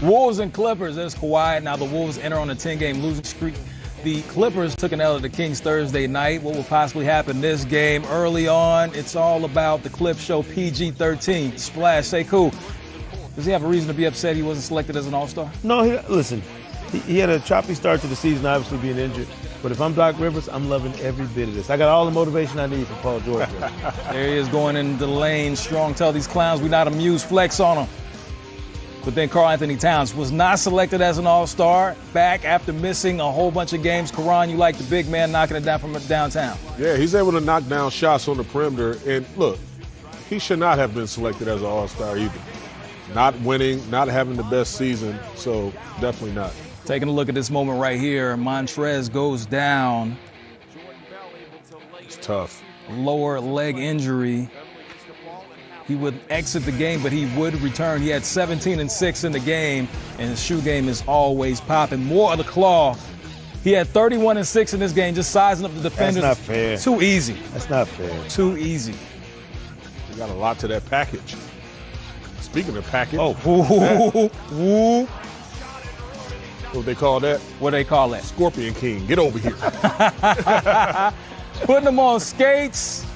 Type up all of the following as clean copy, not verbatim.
Wolves and Clippers. There's Kawhi. Now the Wolves enter on a 10-game losing streak. The Clippers took an L to the Kings Thursday night. What will possibly happen this game? Early on, it's all about the clip show PG-13. Splash, Sekou. Does he have a reason to be upset he wasn't selected as an All-Star? No, listen, he had a choppy start to the season, obviously being injured. But if I'm Doc Rivers, I'm loving every bit of this. I got all the motivation I need from Paul George. There he is going into the lane. Strong, tell these clowns we not amused. Flex on him. But then Karl Anthony Towns was not selected as an All-Star, back after missing a whole bunch of games. Karan, you like the big man knocking it down from downtown. Yeah, he's able to knock down shots on the perimeter. And look, he should not have been selected as an All-Star either. Not winning, not having the best season, so definitely not. Taking a look at this moment right here, Montrez goes down. It's tough. Lower leg injury. He would exit the game, but he would return. He had 17 and 6 in the game, and his shoe game is always popping. More of the claw. He had 31 and 6 in this game, just sizing up the defenders. That's not fair. Too easy. That's not fair. Too easy. He got a lot to that package. Speaking of package. Ooh. What they call that? What they call that? Scorpion King. Get over here. Putting them on skates.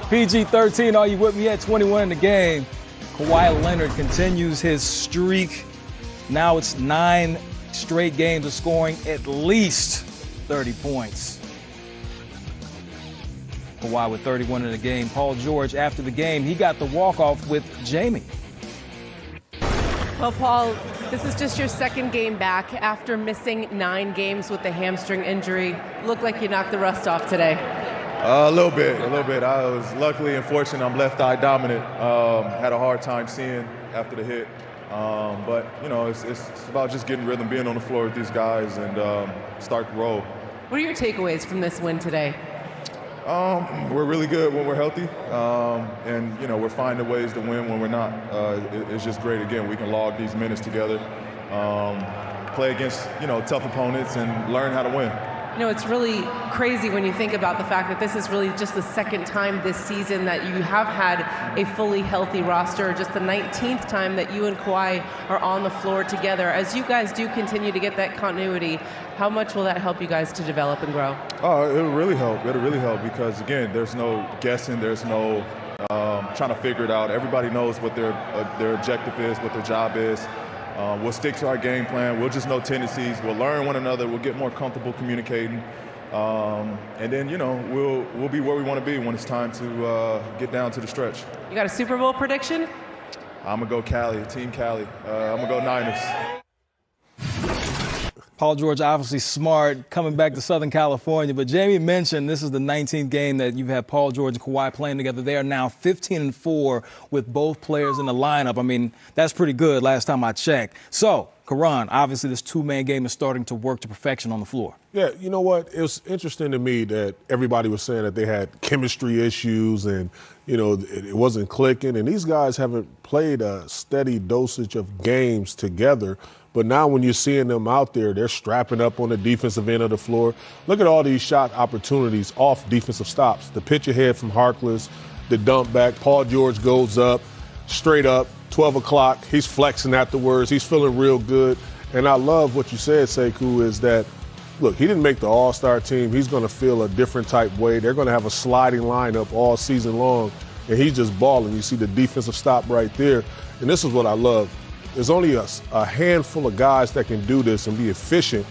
PG-13, are you with me? He had 21 in the game. Kawhi Leonard continues his streak. Now it's 9 straight games of scoring at least 30 points. Kawhi with 31 in the game. Paul George, after the game, he got the walk-off with Jamie. Well, Paul, this is just your second game back after missing 9 games with the hamstring injury. Looked like you knocked the rust off today. A little bit. I was luckily and fortunate. I'm left eye dominant. Had a hard time seeing after the hit. But, you know, it's about just getting rhythm, being on the floor with these guys, and start to roll. What are your takeaways from this win today? We're really good when we're healthy. And, you know, we're finding ways to win when we're not. It's just great. Again, we can log these minutes together, play against, you know, tough opponents and learn how to win. You know, it's really crazy when you think about the fact that this is really just the second time this season that you have had a fully healthy roster, just the 19th time that you and Kawhi are on the floor together. As you guys do continue to get that continuity, how much will that help you guys to develop and grow? Oh, it'll really help. It'll really help because, again, there's no guessing. There's no trying to figure it out. Everybody knows what their objective is, what their job is. We'll stick to our game plan. We'll just know tendencies. We'll learn one another. We'll get more comfortable communicating. And then, you know, we'll be where we want to be when it's time to get down to the stretch. You got a Super Bowl prediction? I'm going to go Cali, Team Cali. I'm going to go Niners. Paul George obviously smart, coming back to Southern California. But Jamie mentioned this is the 19th game that you've had Paul George and Kawhi playing together. They are now 15-4 with both players in the lineup. I mean, that's pretty good last time I checked. So, Karan, obviously this two-man game is starting to work to perfection on the floor. Yeah, you know what? It was interesting to me that everybody was saying that they had chemistry issues and, you know, it wasn't clicking. And these guys haven't played a steady dosage of games together. But now when you're seeing them out there, they're strapping up on the defensive end of the floor. Look at all these shot opportunities off defensive stops. The pitch ahead from Harkless, the dump back. Paul George goes up, straight up, 12 o'clock. He's flexing afterwards. He's feeling real good. And I love what you said, Sekou, is that, look, he didn't make the All-Star team. He's going to feel a different type way. They're going to have a sliding lineup all season long. And he's just balling. You see the defensive stop right there. And this is what I love. There's only a handful of guys that can do this and be efficient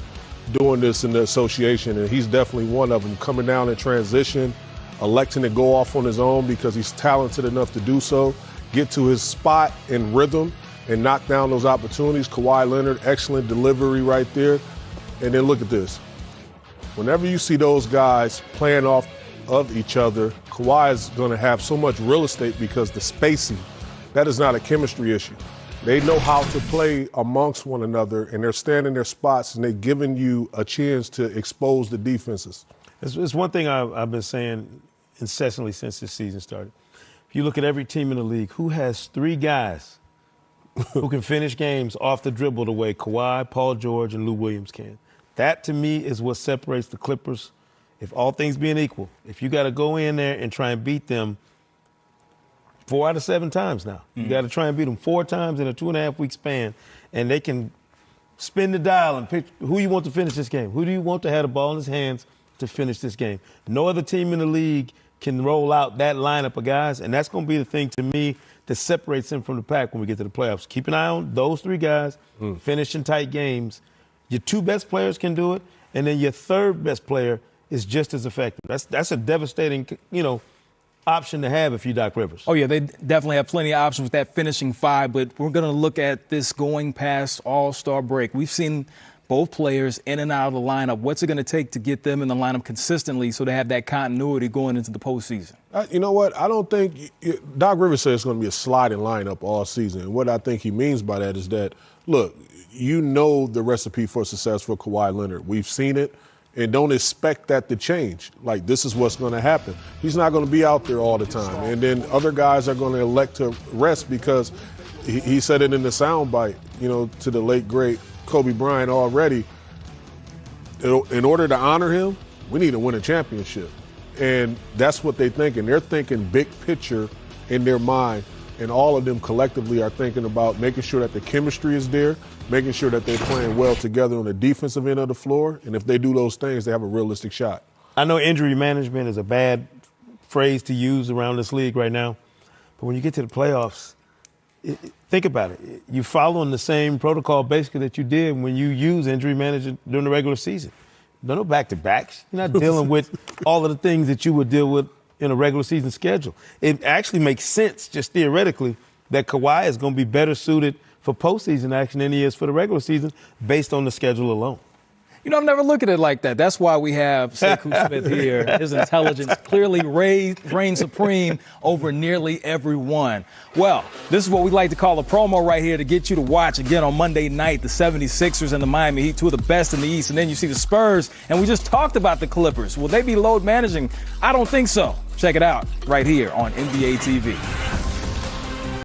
doing this in the association, and he's definitely one of them, coming down in transition, electing to go off on his own because he's talented enough to do so, get to his spot in rhythm and knock down those opportunities. Kawhi Leonard, excellent delivery right there. And then look at this. Whenever you see those guys playing off of each other, Kawhi is going to have so much real estate because the spacing, that is not a chemistry issue. They know how to play amongst one another, and they're standing their spots, and they're giving you a chance to expose the defenses. It's one thing I've been saying incessantly since this season started. If you look at every team in the league, who has 3 guys who can finish games off the dribble the way Kawhi, Paul George, and Lou Williams can? That, to me, is what separates the Clippers. If all things being equal, if you got to go in there and try and beat them, 4 out of 7 times now. You got to try and beat them 4 times in a 2.5-week span, and they can spin the dial and pick who you want to finish this game. Who do you want to have the ball in his hands to finish this game? No other team in the league can roll out that lineup of guys, and that's going to be the thing to me that separates them from the pack when we get to the playoffs. Keep an eye on those 3 guys finishing tight games. Your 2 best players can do it, and then your 3rd best player is just as effective. That's a devastating, option to have if you're Doc Rivers. Oh, yeah, they definitely have plenty of options with that finishing 5, but we're going to look at this going past All-Star break. We've seen both players in and out of the lineup. What's it going to take to get them in the lineup consistently so they have that continuity going into the postseason? You know what? I don't think Doc Rivers said it's going to be a sliding lineup all season. And what I think he means by that is that, look, you know the recipe for success for Kawhi Leonard. We've seen it, and don't expect that to change. Like, this is what's going to happen. He's not going to be out there all the time. And then other guys are going to elect to rest because he said it in the soundbite, to the late, great Kobe Bryant already. In order to honor him, we need to win a championship. And that's what they're thinking. They're thinking big picture in their mind, and all of them collectively are thinking about making sure that the chemistry is there, making sure that they're playing well together on the defensive end of the floor. And if they do those things, they have a realistic shot. I know injury management is a bad phrase to use around this league right now, but when you get to the playoffs, think about it. You're following the same protocol basically that you did when you use injury management during the regular season. No back-to-backs. You're not dealing with all of the things that you would deal with in a regular season schedule. It actually makes sense, just theoretically, that Kawhi is going to be better suited for postseason action than he is for the regular season based on the schedule alone. I've never looked at it like that. That's why we have Sekou Smith here. His intelligence clearly reigns supreme over nearly everyone. Well, this is what we like to call a promo right here to get you to watch again on Monday night, the 76ers and the Miami Heat, 2 of the best in the East. And then you see the Spurs, and we just talked about the Clippers. Will they be load managing? I don't think so. Check it out right here on NBA TV.